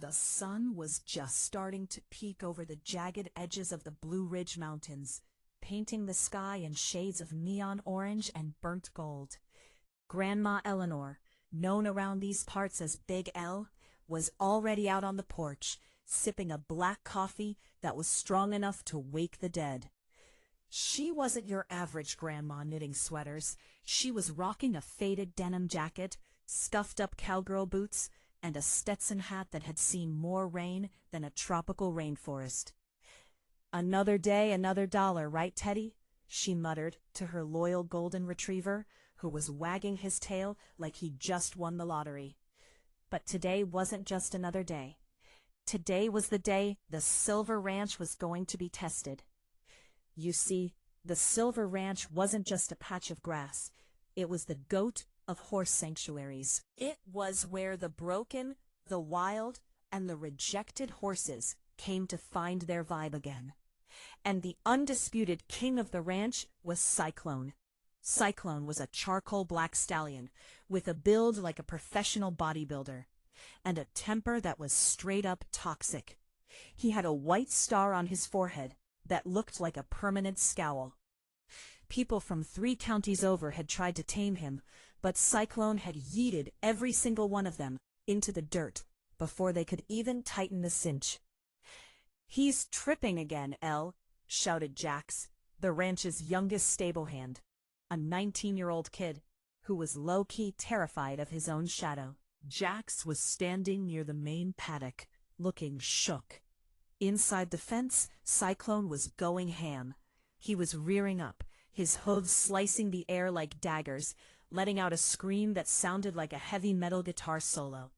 The sun was just starting to peek over the jagged edges of the Blue Ridge Mountains, painting the sky in shades of neon orange and burnt gold. Grandma Eleanor, known around these parts as Big L, was already out on the porch, sipping a black coffee that was strong enough to wake the dead. She wasn't your average grandma knitting sweaters. She was rocking a faded denim jacket, scuffed-up cowgirl boots, and a Stetson hat that had seen more rain than a tropical rainforest. "Another day, another dollar, right, Teddy?" she muttered to her loyal golden retriever, who was wagging his tail like he'd just won the lottery. But today wasn't just another day. Today was the day the Silver Ranch was going to be tested. You see, the Silver Ranch wasn't just a patch of grass. It was the goat of horse sanctuaries. It was where the broken, the wild, and the rejected horses came to find their vibe again. And the undisputed king of the ranch was Cyclone. Cyclone was a charcoal black stallion with a build like a professional bodybuilder and a temper that was straight up toxic. He had a white star on his forehead that looked like a permanent scowl. People from 3 counties over had tried to tame him, but Cyclone had yeeted every single one of them into the dirt before they could even tighten the cinch. "He's tripping again, Elle," shouted Jax, the ranch's youngest stable hand, a 19-year-old kid who was low-key terrified of his own shadow. Jax was standing near the main paddock, looking shook. Inside the fence, Cyclone was going ham. He was rearing up, his hooves slicing the air like daggers, letting out a scream that sounded like a heavy metal guitar solo.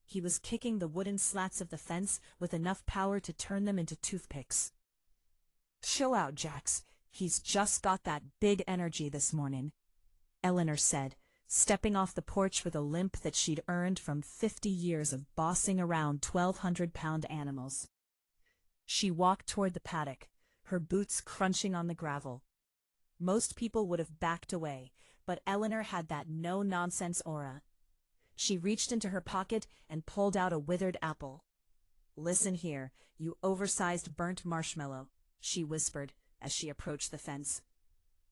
He was kicking the wooden slats of the fence with enough power to turn them into toothpicks. "Chill out, Jax. He's just got that big energy this morning," Eleanor said, stepping off the porch with a limp that she'd earned from 50 years of bossing around 1,200-pound animals. She walked toward the paddock, her boots crunching on the gravel. Most people would have backed away, but Eleanor had that no-nonsense aura. She reached into her pocket and pulled out a withered apple. "Listen here, you oversized burnt marshmallow," she whispered as she approached the fence.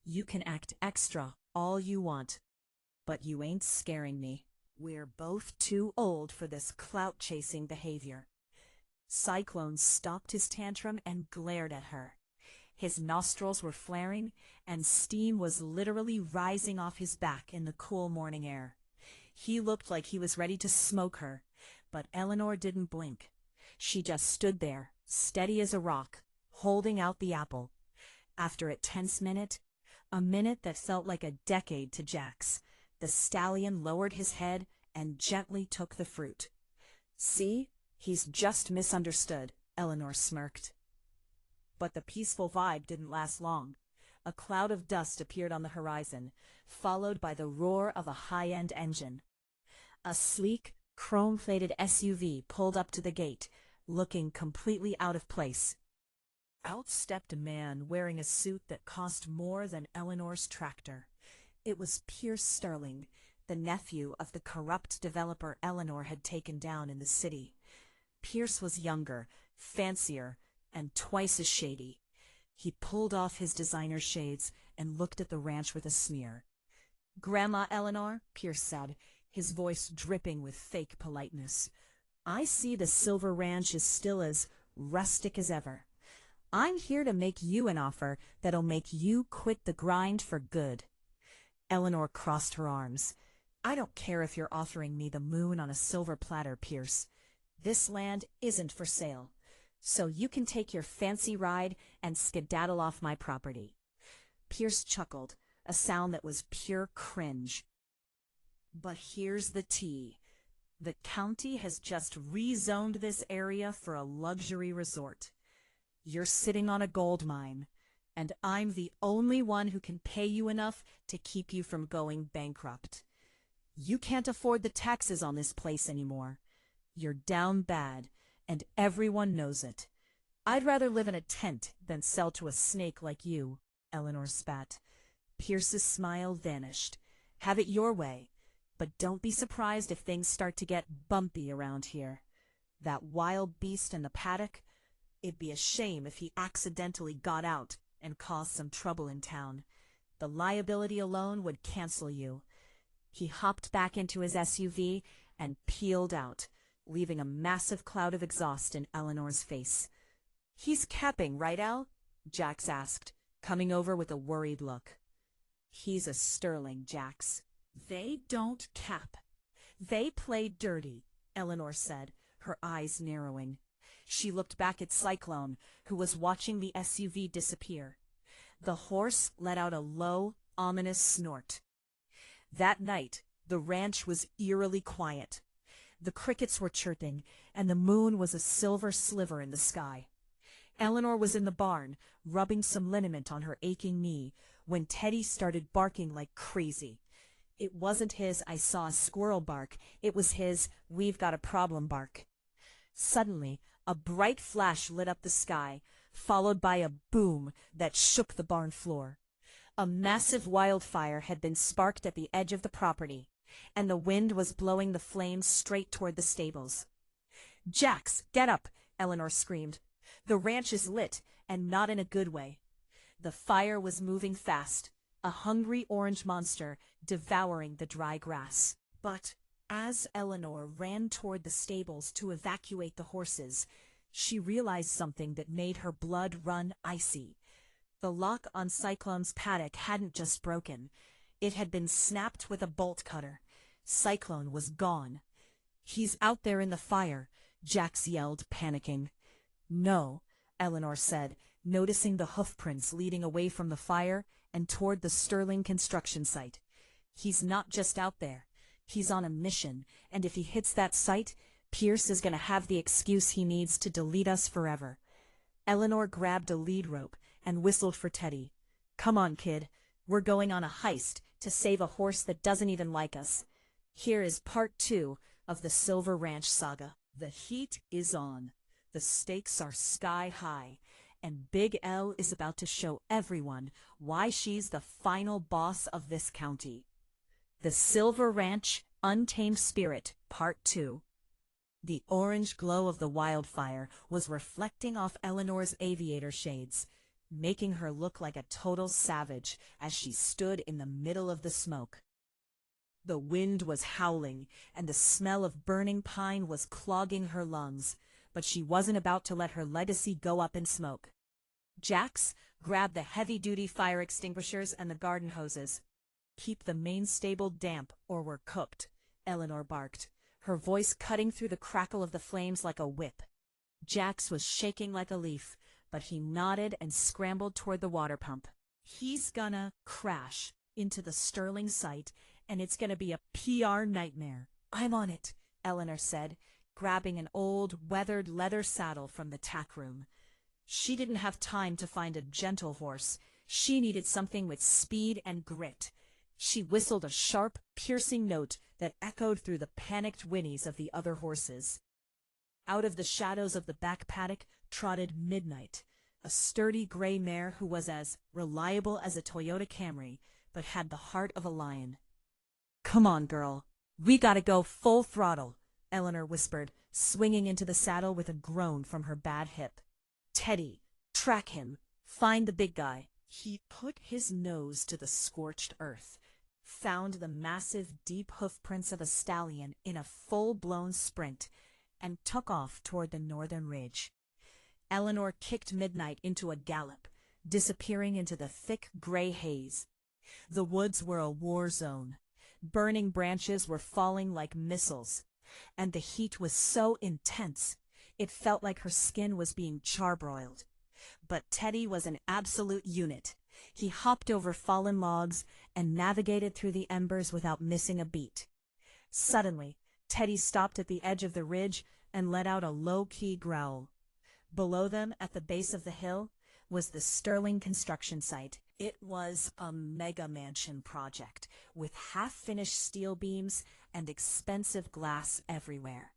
"You can act extra all you want, but you ain't scaring me. We're both too old for this clout-chasing behavior." Cyclone stopped his tantrum and glared at her. His nostrils were flaring, and steam was literally rising off his back in the cool morning air. He looked like he was ready to smoke her, but Eleanor didn't blink. She just stood there, steady as a rock, holding out the apple. After a tense minute, a minute that felt like a decade to Jax, the stallion lowered his head and gently took the fruit. "See? He's just misunderstood," Eleanor smirked. But the peaceful vibe didn't last long. A cloud of dust appeared on the horizon, followed by the roar of a high-end engine. A sleek, chrome-plated SUV pulled up to the gate, looking completely out of place. Out stepped a man wearing a suit that cost more than Eleanor's tractor. It was Pierce Sterling, the nephew of the corrupt developer Eleanor had taken down in the city. Pierce was younger, fancier, and twice as shady. He pulled off his designer shades and looked at the ranch with a sneer. "Grandma Eleanor," Pierce said, his voice dripping with fake politeness, "I see the Silver Ranch is still as rustic as ever. I'm here to make you an offer that'll make you quit the grind for good." Eleanor crossed her arms. "I don't care if you're offering me the moon on a silver platter, Pierce. This land isn't for sale, so you can take your fancy ride and skedaddle off my property." Pierce chuckled, a sound that was pure cringe. "But here's the tea. The county has just rezoned this area for a luxury resort. You're sitting on a gold mine, and I'm the only one who can pay you enough to keep you from going bankrupt. You can't afford the taxes on this place anymore. You're down bad, and everyone knows it. I'd rather live in a tent than sell to a snake like you," Eleanor spat. Pierce's smile vanished. "Have it your way, but don't be surprised if things start to get bumpy around here." That wild beast in the paddock? It'd be a shame if he accidentally got out and caused some trouble in town. The liability alone would cancel you. He hopped back into his SUV and peeled out, leaving a massive cloud of exhaust in Eleanor's face. "He's capping, right, El?" Jax asked, coming over with a worried look. "He's a Sterling, Jax. They don't cap. They play dirty," Eleanor said, her eyes narrowing. She looked back at Cyclone, who was watching the SUV disappear. The horse let out a low, ominous snort. That night, the ranch was eerily quiet. The crickets were chirping, and the moon was a silver sliver in the sky. Eleanor was in the barn, rubbing some liniment on her aching knee, when Teddy started barking like crazy. It wasn't his "I saw a squirrel" bark, it was his "we've got a problem" bark. Suddenly, a bright flash lit up the sky, followed by a boom that shook the barn floor. A massive wildfire had been sparked at the edge of the property, and the wind was blowing the flames straight toward the stables. "Jax, get up!" Eleanor screamed. "The ranch is lit, and not in a good way." The fire was moving fast, a hungry orange monster devouring the dry grass. But as Eleanor ran toward the stables to evacuate the horses, she realized something that made her blood run icy. The lock on Cyclone's paddock hadn't just broken. It had been snapped with a bolt cutter. Cyclone was gone. "He's out there in the fire," Jax yelled, panicking. "No," Eleanor said, noticing the hoofprints leading away from the fire and toward the Sterling construction site. "He's not just out there. He's on a mission, and if he hits that site, Pierce is going to have the excuse he needs to delete us forever." Eleanor grabbed a lead rope and whistled for Teddy. "Come on, kid. We're going on a heist to save a horse that doesn't even like us. Here is part 2 of the Silver Ranch saga." The heat is on. The stakes are sky high, and Big L is about to show everyone why she's the final boss of this county. The Silver Ranch, Untamed Spirit, Part 2. The orange glow of the wildfire was reflecting off Eleanor's aviator shades, making her look like a total savage as she stood in the middle of the smoke. The wind was howling, and the smell of burning pine was clogging her lungs, but she wasn't about to let her legacy go up in smoke. Jax grabbed the heavy-duty fire extinguishers and the garden hoses. "Keep the main stable damp, or we're cooked," Eleanor barked, her voice cutting through the crackle of the flames like a whip. Jax was shaking like a leaf, but he nodded and scrambled toward the water pump. "He's gonna crash into the Sterling site, and it's gonna be a PR nightmare." "I'm on it," Eleanor said, grabbing an old, weathered leather saddle from the tack room. She didn't have time to find a gentle horse. She needed something with speed and grit. She whistled a sharp, piercing note that echoed through the panicked whinnies of the other horses. Out of the shadows of the back paddock trotted Midnight, a sturdy gray mare who was as reliable as a Toyota Camry, but had the heart of a lion. "Come on, girl. We gotta go full throttle," Eleanor whispered, swinging into the saddle with a groan from her bad hip. "Teddy, track him. Find the big guy." He put his nose to the scorched earth, found the massive, deep hoofprints of a stallion in a full-blown sprint, and took off toward the northern ridge. Eleanor kicked Midnight into a gallop, disappearing into the thick gray haze. The woods were a war zone. Burning branches were falling like missiles, and the heat was so intense it felt like her skin was being charbroiled. But Teddy was an absolute unit. He hopped over fallen logs and navigated through the embers without missing a beat. Suddenly, Teddy stopped at the edge of the ridge and let out a low-key growl. Below them, at the base of the hill, was the Sterling construction site. It was a mega mansion project, with half-finished steel beams and expensive glass everywhere.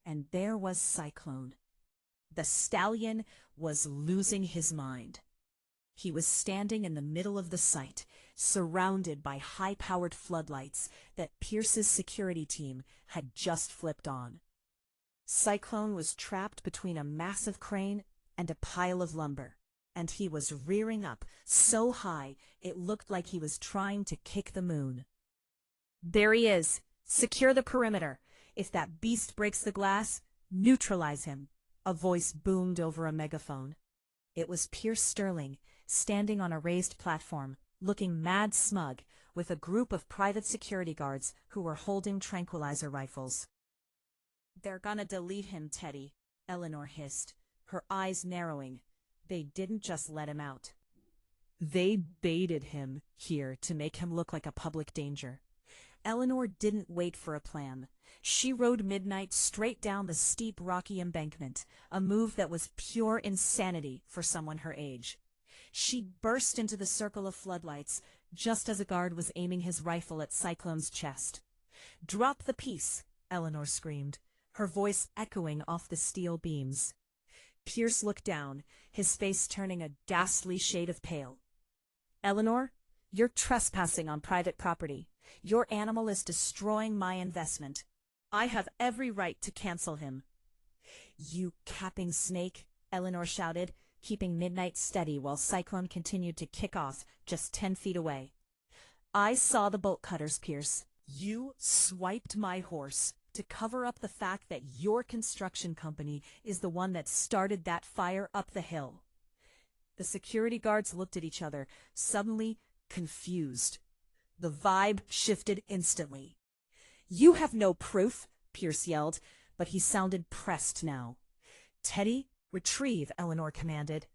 And there was Cyclone. The stallion was losing his mind. He was standing in the middle of the site, surrounded by high-powered floodlights that Pierce's security team had just flipped on. Cyclone was trapped between a massive crane and a pile of lumber, and he was rearing up so high it looked like he was trying to kick the moon. "There he is! Secure the perimeter! If that beast breaks the glass, neutralize him!" a voice boomed over a megaphone. It was Pierce Sterling, standing on a raised platform, looking mad smug, with a group of private security guards who were holding tranquilizer rifles. "They're gonna delete him, Teddy," Eleanor hissed, her eyes narrowing. They didn't just let him out. They baited him here to make him look like a public danger. Eleanor didn't wait for a plan. She rode Midnight straight down the steep rocky embankment, a move that was pure insanity for someone her age. She burst into the circle of floodlights just as a guard was aiming his rifle at Cyclone's chest. "Drop the piece!" Eleanor screamed, her voice echoing off the steel beams. Pierce looked down, his face turning a ghastly shade of pale. "Eleanor, you're trespassing on private property. Your animal is destroying my investment. I have every right to cancel him." "You capping snake!" Eleanor shouted, keeping Midnight steady while Cyclone continued to kick off just 10 feet away. "I saw the bolt cutters, Pierce. You swiped my horse to cover up the fact that your construction company is the one that started that fire up the hill." The security guards looked at each other, suddenly confused. The vibe shifted instantly. "You have no proof," Pierce yelled, but he sounded pressed now. "Teddy, retrieve," Eleanor commanded.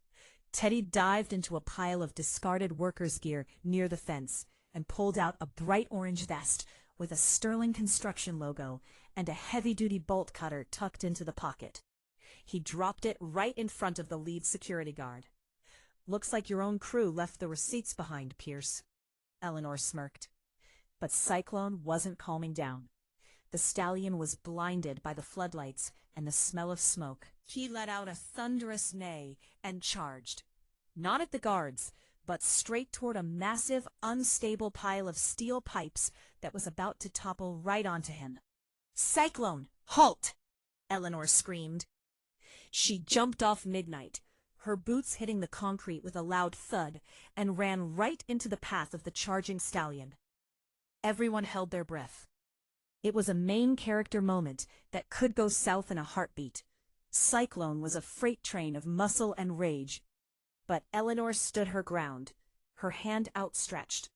Teddy dived into a pile of discarded workers' gear near the fence and pulled out a bright orange vest with a Sterling Construction logo and a heavy-duty bolt cutter tucked into the pocket. He dropped it right in front of the lead security guard. "Looks like your own crew left the receipts behind, Pierce," Eleanor smirked. But Cyclone wasn't calming down. The stallion was blinded by the floodlights and the smell of smoke. He let out a thunderous neigh and charged. Not at the guards, but straight toward a massive, unstable pile of steel pipes that was about to topple right onto him. "Cyclone, halt!" Eleanor screamed. She jumped off Midnight, her boots hitting the concrete with a loud thud, and ran right into the path of the charging stallion. Everyone held their breath. It was a main character moment that could go south in a heartbeat. Cyclone was a freight train of muscle and rage. But Eleanor stood her ground, her hand outstretched.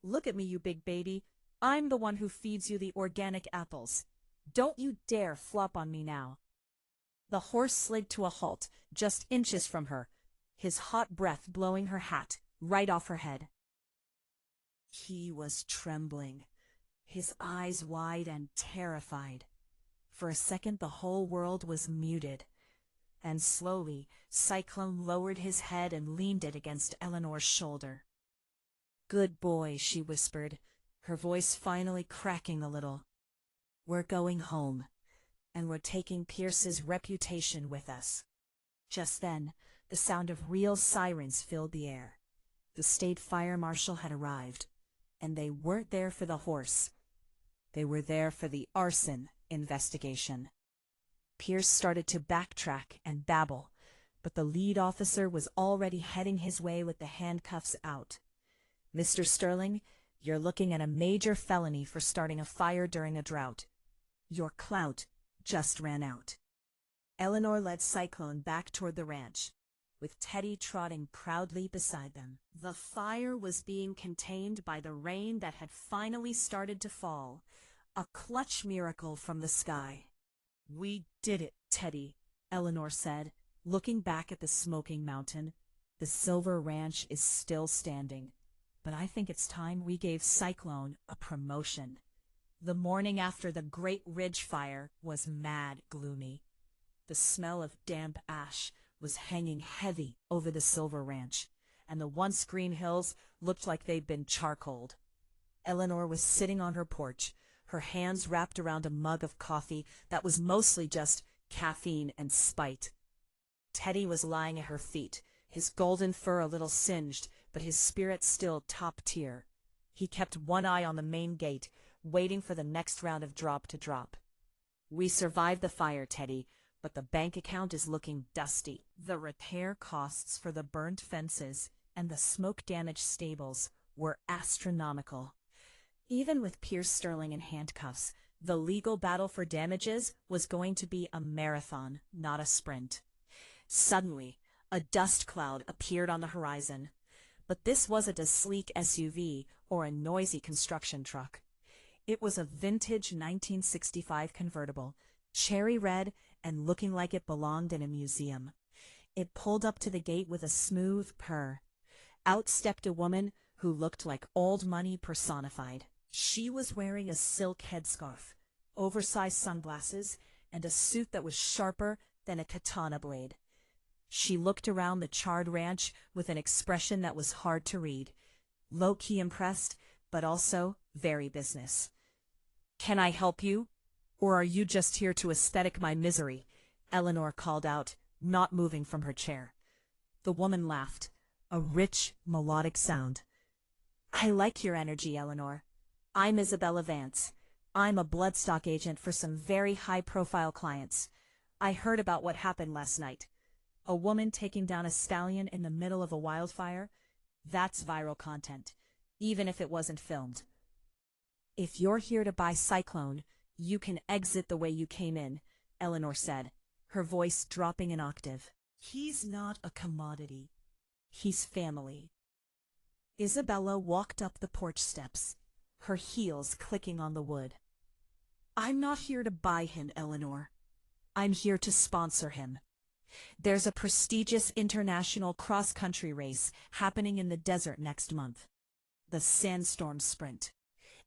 "Look at me, you big baby. I'm the one who feeds you the organic apples. Don't you dare flop on me now." The horse slid to a halt, just inches from her, his hot breath blowing her hat right off her head. He was trembling, his eyes wide and terrified. For a second the whole world was muted, and slowly Cyclone lowered his head and leaned it against Eleanor's shoulder. "Good boy," she whispered, her voice finally cracking a little. "We're going home, and we're taking Pierce's reputation with us." Just then, the sound of real sirens filled the air. The state fire marshal had arrived, and they weren't there for the horse. They were there for the arson investigation. Pierce started to backtrack and babble, but the lead officer was already heading his way with the handcuffs out. "Mr. Sterling, you're looking at a major felony for starting a fire during a drought. Your clout just ran out." Eleanor led Cyclone back toward the ranch, with Teddy trotting proudly beside them. The fire was being contained by the rain that had finally started to fall, a clutch miracle from the sky. "We did it, Teddy," Eleanor said, looking back at the smoking mountain. "The Silver Ranch is still standing, but I think it's time we gave Cyclone a promotion." The morning after the Great Ridge Fire was mad gloomy. The smell of damp ash was hanging heavy over the Silver Ranch, and the once green hills looked like they'd been charcoaled. Eleanor was sitting on her porch, her hands wrapped around a mug of coffee that was mostly just caffeine and spite. Teddy was lying at her feet, his golden fur a little singed, but his spirit still top tier. He kept one eye on the main gate, waiting for the next round of drop to drop. We survived the fire, Teddy, but the bank account is looking dusty. The repair costs for the burnt fences and the smoke-damaged stables were astronomical. Even with Pierce Sterling in handcuffs, the legal battle for damages was going to be a marathon, not a sprint. Suddenly, a dust cloud appeared on the horizon. But this wasn't a sleek SUV or a noisy construction truck. It was a vintage 1965 convertible, cherry red and looking like it belonged in a museum. It pulled up to the gate with a smooth purr. Out stepped a woman who looked like old money personified. She was wearing a silk headscarf, oversized sunglasses, and a suit that was sharper than a katana blade. She looked around the charred ranch with an expression that was hard to read, low-key impressed, but also very business. "Can I help you? Or are you just here to aesthetic my misery?" Eleanor called out, not moving from her chair. The woman laughed, a rich, melodic sound. "I like your energy, Eleanor. I'm Isabella Vance. I'm a bloodstock agent for some very high-profile clients. I heard about what happened last night. A woman taking down a stallion in the middle of a wildfire? That's viral content, even if it wasn't filmed. If you're here to buy Cyclone, you can exit the way you came in," Eleanor said, her voice dropping an octave. "He's not a commodity. He's family." Isabella walked up the porch steps, her heels clicking on the wood. "I'm not here to buy him, Eleanor. I'm here to sponsor him. There's a prestigious international cross-country race happening in the desert next month. The Sandstorm Sprint.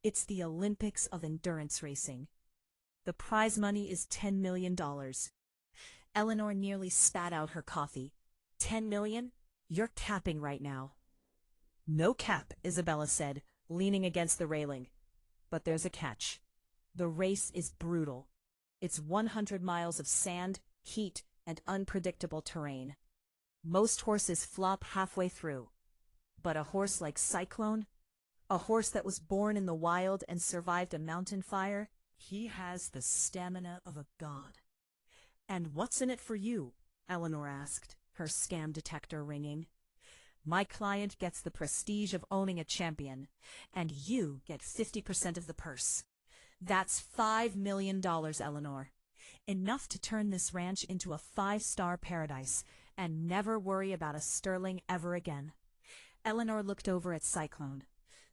It's the Olympics of endurance racing. The prize money is $10 million. Eleanor nearly spat out her coffee. $10 million? You're capping right now." "No cap," Isabella said, leaning against the railing. "But there's a catch. The race is brutal. It's 100 miles of sand, heat, and unpredictable terrain. Most horses flop halfway through. But a horse like Cyclone, a horse that was born in the wild and survived a mountain fire, he has the stamina of a god." "And what's in it for you?" Eleanor asked, her scam detector ringing. "My client gets the prestige of owning a champion, and you get 50% of the purse. That's $5 million, Eleanor. Enough to turn this ranch into a 5-star paradise and never worry about a Sterling ever again." Eleanor looked over at Cyclone.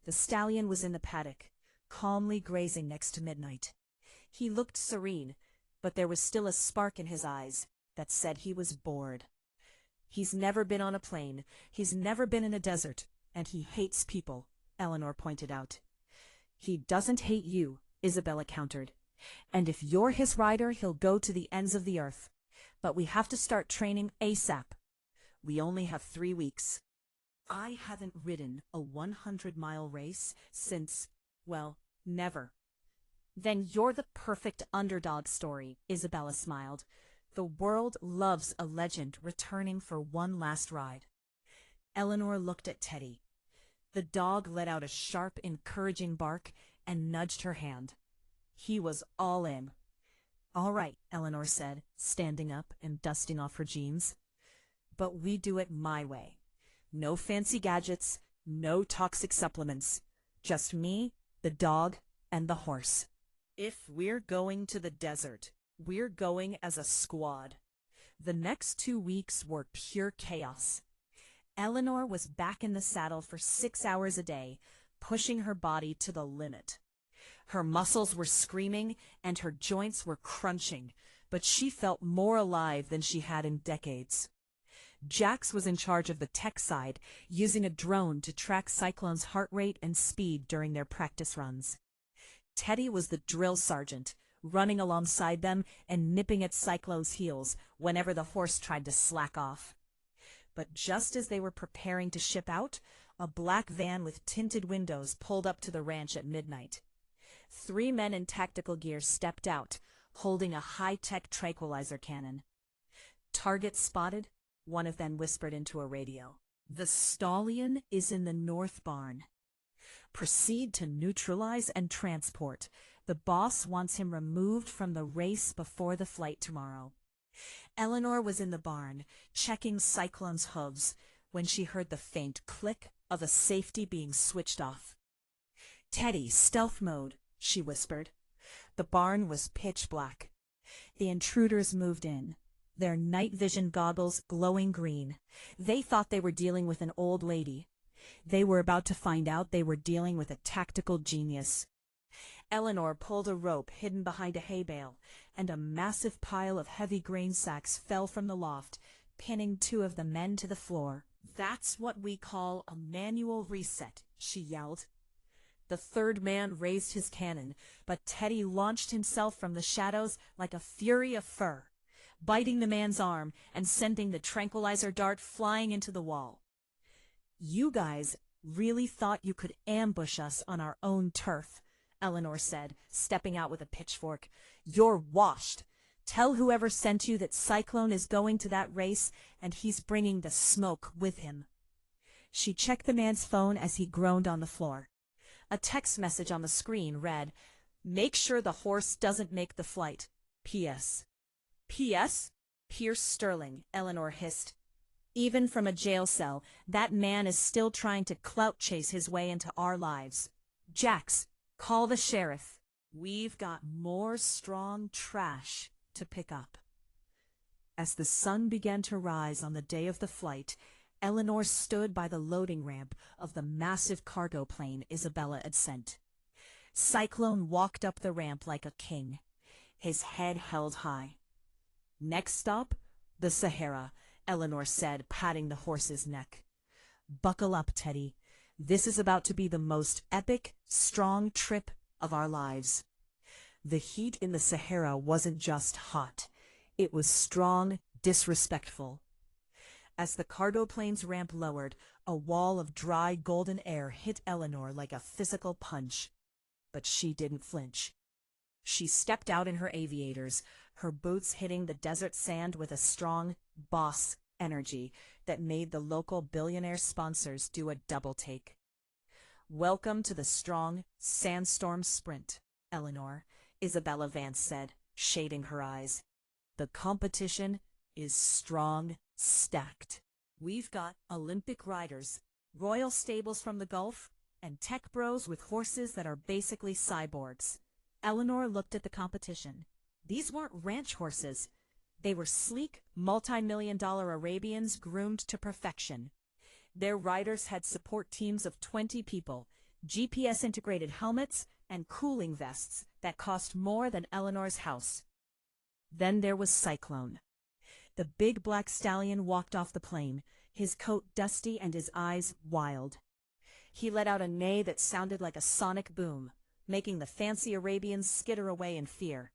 The stallion was in the paddock, calmly grazing next to Midnight. He looked serene, but there was still a spark in his eyes that said he was bored. "He's never been on a plane, he's never been in a desert, and he hates people," Eleanor pointed out. "He doesn't hate you," Isabella countered. "And if you're his rider, he'll go to the ends of the earth. But we have to start training ASAP. We only have 3 weeks. I haven't ridden a 100-mile race since, well, never." "Then you're the perfect underdog story," Isabella smiled. "The world loves a legend returning for one last ride." Eleanor looked at Teddy. The dog let out a sharp, encouraging bark and nudged her hand. He was all in. "All right," Eleanor said, standing up and dusting off her jeans. "But we do it my way. No fancy gadgets, no toxic supplements. Just me, the dog, and the horse. If we're going to the desert, we're going as a squad." The next 2 weeks were pure chaos. Eleanor was back in the saddle for 6 hours a day, pushing her body to the limit. Her muscles were screaming and her joints were crunching, but she felt more alive than she had in decades. Jax was in charge of the tech side, using a drone to track Cyclone's heart rate and speed during their practice runs. Teddy was the drill sergeant, running alongside them and nipping at Cyclone's heels whenever the horse tried to slack off. But just as they were preparing to ship out, a black van with tinted windows pulled up to the ranch at midnight. 3 men in tactical gear stepped out, holding a high-tech tranquilizer cannon. "Target spotted," one of them whispered into a radio. "The stallion is in the north barn. Proceed to neutralize and transport, The boss wants him removed from the race before the flight tomorrow. Eleanor was in the barn, checking Cyclone's hooves, when she heard the faint click of a safety being switched off. "Teddy, stealth mode," she whispered. The barn was pitch black. The intruders moved in, their night vision goggles glowing green. They thought they were dealing with an old lady. They were about to find out they were dealing with a tactical genius. Eleanor pulled a rope hidden behind a hay bale, and a massive pile of heavy grain sacks fell from the loft, pinning two of the men to the floor. "That's what we call a manual reset," she yelled. The third man raised his cannon, but Teddy launched himself from the shadows like a fury of fur, biting the man's arm and sending the tranquilizer dart flying into the wall. "You guys really thought you could ambush us on our own turf," Eleanor said, stepping out with a pitchfork. "You're washed. Tell whoever sent you that Cyclone is going to that race, and he's bringing the smoke with him." She checked the man's phone as he groaned on the floor. A text message on the screen read, "Make sure the horse doesn't make the flight. P.S." "P.S.? Pierce Sterling," Eleanor hissed. "Even from a jail cell, that man is still trying to clout chase his way into our lives. Jax, call the sheriff. We've got more strong trash to pick up." As the sun began to rise on the day of the flight, Eleanor stood by the loading ramp of the massive cargo plane Isabella had sent. Cyclone walked up the ramp like a king, his head held high. "Next stop, the Sahara," Eleanor said, patting the horse's neck. "Buckle up, Teddy. This is about to be the most epic, strong trip of our lives." The heat in the Sahara wasn't just hot. It was strong, disrespectful. As the cargo plane's ramp lowered, a wall of dry, golden air hit Eleanor like a physical punch. But she didn't flinch. She stepped out in her aviators, her boots hitting the desert sand with a strong, boss energy that made the local billionaire sponsors do a double take. "Welcome to the strong sandstorm sprint, Eleanor," Isabella Vance said, shading her eyes. "The competition is strong, stacked. We've got Olympic riders, royal stables from the Gulf, and tech bros with horses that are basically cyborgs." Eleanor looked at the competition. These weren't ranch horses. They were sleek, multi-million-dollar Arabians groomed to perfection. Their riders had support teams of 20 people, GPS-integrated helmets, and cooling vests that cost more than Eleanor's house. Then there was Cyclone. The big black stallion walked off the plane, his coat dusty and his eyes wild. He let out a neigh that sounded like a sonic boom, making the fancy Arabians skitter away in fear.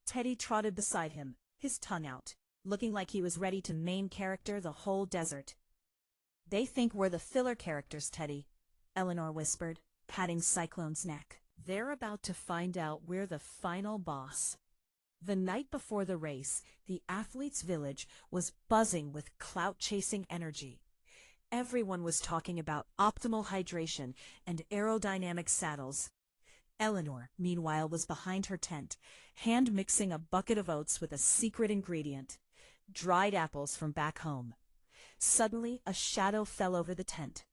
Teddy trotted beside him, his tongue out, looking like he was ready to main character the whole desert. "They think we're the filler characters, Teddy," Eleanor whispered, patting Cyclone's neck. "They're about to find out we're the final boss." The night before the race, the athletes' village was buzzing with clout-chasing energy. Everyone was talking about optimal hydration and aerodynamic saddles. Eleanor, meanwhile, was behind her tent, hand-mixing a bucket of oats with a secret ingredient: dried apples from back home. Suddenly, a shadow fell over the tent.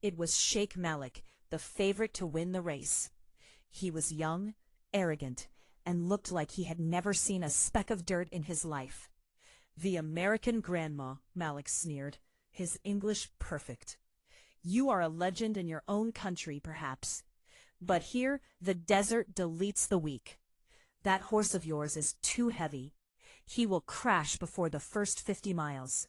It was Sheikh Malik, the favorite to win the race. He was young, arrogant, and looked like he had never seen a speck of dirt in his life. "The American grandma," Malik sneered, his English perfect. "You are a legend in your own country, perhaps. But here, the desert deletes the weak. That horse of yours is too heavy. He will crash before the first 50 miles.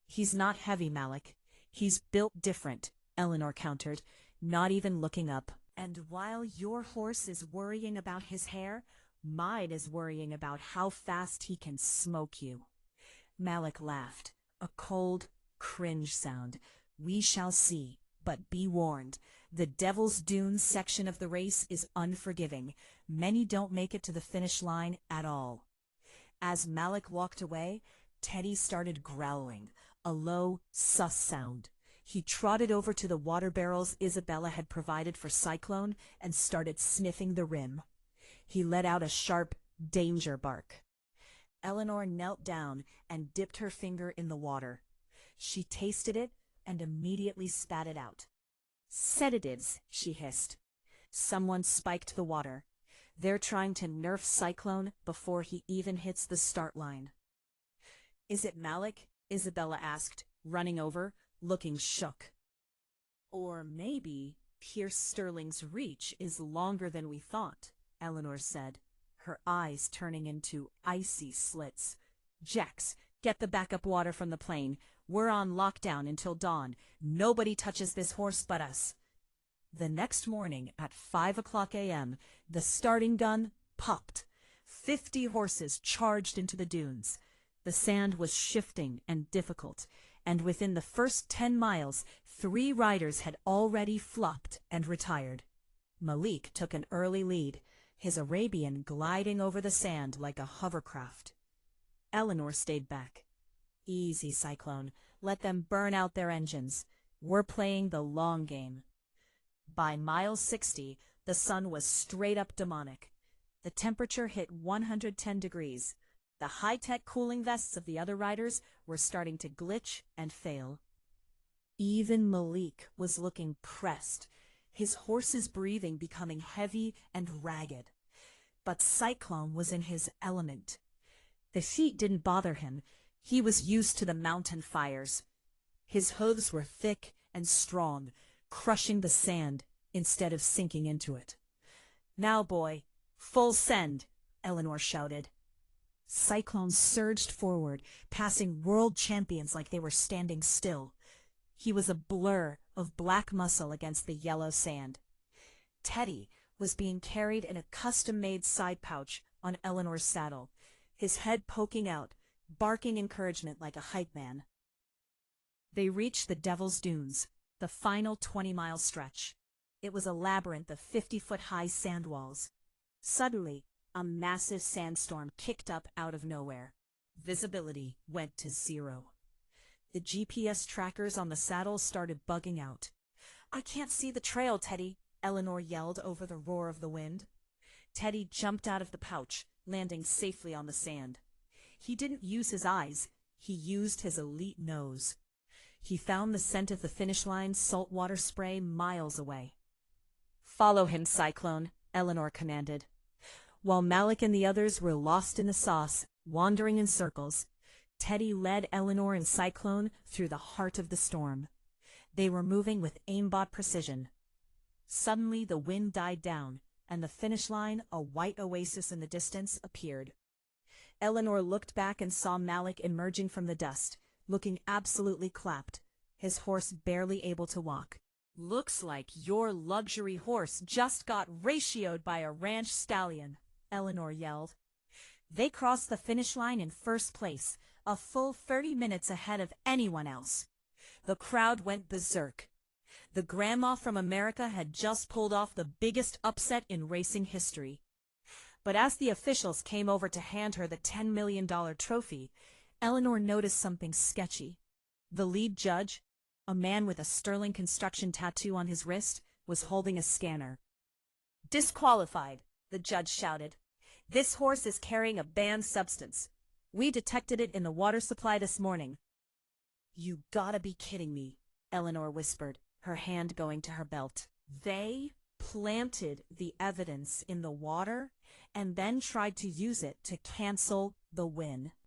"He's not heavy, Malik. He's built different," Eleanor countered, not even looking up. "And while your horse is worrying about his hair, mine is worrying about how fast he can smoke you." Malik laughed, a cold, cringe sound. "We shall see, but be warned. The Devil's Dunes section of the race is unforgiving. Many don't make it to the finish line at all." As Malik walked away, Teddy started growling, a low, sus sound. He trotted over to the water barrels Isabella had provided for Cyclone and started sniffing the rim. He let out a sharp danger bark. Eleanor knelt down and dipped her finger in the water. She tasted it and immediately spat it out. "Sedatives," she hissed. "Someone spiked the water. They're trying to nerf Cyclone before he even hits the start line." "Is it Malik?" Isabella asked, running over, looking shook. "Or maybe Pierce Sterling's reach is longer than we thought," Eleanor said, her eyes turning into icy slits. "Jax, get the backup water from the plane. We're on lockdown until dawn. Nobody touches this horse but us." The next morning at 5 a.m., the starting gun popped. 50 horses charged into the dunes. The sand was shifting and difficult, and within the first 10 miles, 3 riders had already flopped and retired. Malik took an early lead, his Arabian gliding over the sand like a hovercraft. Eleanor stayed back. "Easy, Cyclone. Let them burn out their engines. We're playing the long game." By mile 60, the sun was straight up demonic. The temperature hit 110 degrees. The high-tech cooling vests of the other riders were starting to glitch and fail. Even Malik was looking pressed, his horse's breathing becoming heavy and ragged. But Cyclone was in his element. The heat didn't bother him. He was used to the mountain fires. His hooves were thick and strong, crushing the sand instead of sinking into it. "Now, boy, full send," Eleanor shouted. Cyclone surged forward, passing world champions like they were standing still. He was a blur of black muscle against the yellow sand. Teddy was being carried in a custom-made side pouch on Eleanor's saddle, his head poking out, barking encouragement like a hype man. They reached the Devil's Dunes, the final 20-mile stretch. It was a labyrinth of 50-foot-high sand walls. Suddenly, a massive sandstorm kicked up out of nowhere. Visibility went to 0. The GPS trackers on the saddle started bugging out. "I can't see the trail, Teddy," Eleanor yelled over the roar of the wind. Teddy jumped out of the pouch, landing safely on the sand. He didn't use his eyes, he used his elite nose. He found the scent of the finish line's saltwater spray miles away. "Follow him, Cyclone," Eleanor commanded. While Malik and the others were lost in the sauce, wandering in circles, Teddy led Eleanor and Cyclone through the heart of the storm. They were moving with aimbot precision. Suddenly the wind died down, and the finish line, a white oasis in the distance, appeared. Eleanor looked back and saw Malik emerging from the dust, looking absolutely clapped, his horse barely able to walk. "Looks like your luxury horse just got ratioed by a ranch stallion," Eleanor yelled. They crossed the finish line in first place, a full 30 minutes ahead of anyone else. The crowd went berserk. The grandma from America had just pulled off the biggest upset in racing history. But as the officials came over to hand her the $10 million trophy, Eleanor noticed something sketchy. The lead judge, a man with a Sterling Construction tattoo on his wrist, was holding a scanner. "Disqualified," the judge shouted. "This horse is carrying a banned substance. We detected it in the water supply this morning." "You gotta be kidding me," Eleanor whispered, her hand going to her belt. "They planted the evidence in the water and then tried to use it to cancel the win."